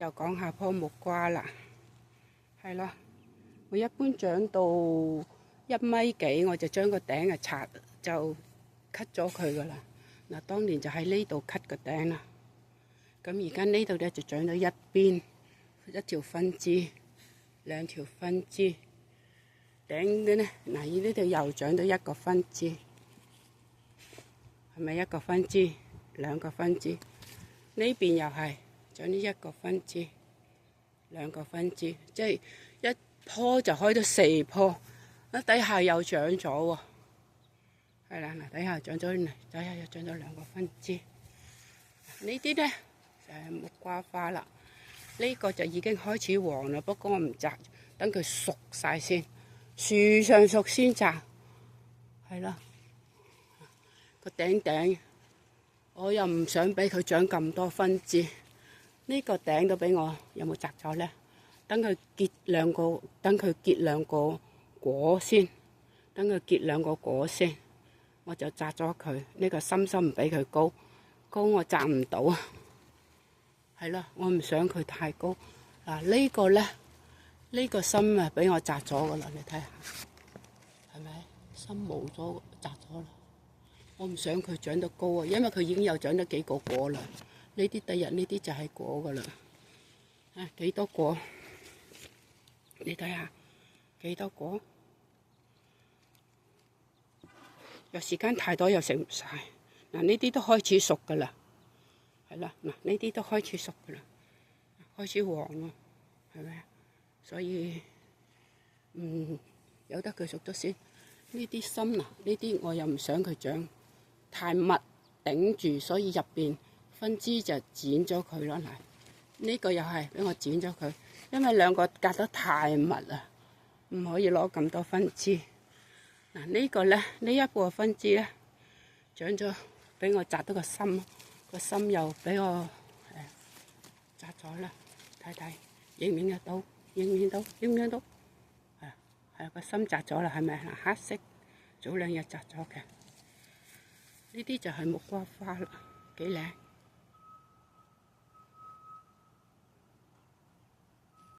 又講下棵木瓜啦，係咯，我一般長到1米幾，我就將個頂拆就 cut 咗佢噶啦。嗱，當年就喺呢度 cut 個頂啦。咁而家呢度咧就長到一邊一條分支，2條分支。頂嘅咧，嗱呢度又長到一個分支，係咪一個分支？2個分支。呢邊又係長咗1個分支，2個分支，即係一棵就開咗4棵。底下又長咗喎，係啦，嗱底下長咗，底下又長咗2個分支。呢啲咧就係木瓜花啦。呢個就已經開始黃啦，不過我唔摘，等佢熟晒先，樹上熟先摘，係啦。個頂我又唔想俾佢長咁多分支，呢個頂都俾我有冇摘咗咧？等佢結兩個果先，我就摘咗佢。呢個心唔俾佢高我摘唔到啊，係啦，我唔想佢太高。嗱呢個咧，呢個心啊俾我摘咗噶啦，你睇下，係咪心冇咗摘咗啦？我唔想佢長得高啊，因為佢已經有長咗幾個果啦。呢啲第日呢啲就係果噶啦。幾多果？你睇下幾多果？有時間太多又食唔晒。嗱呢啲都開始熟噶啦，係啦，嗱呢啲都開始熟噶啦，開始黃咯，係咪啊？所以由得佢熟咗先。呢啲心啊，呢啲我又唔想佢長太密頂住，所以入邊分支就剪咗佢咯。嗱，呢個又係俾我剪咗佢，因為2個隔得太密啦，唔可以攞咁多分支。嗱呢個咧，呢一個分支咧長咗，俾我摘到個心又俾我摘咗啦。睇影唔影得到？影唔影到？係個心摘咗啦，係咪？黑色早2日摘咗嘅。呢啲就係木瓜花啦，幾靚。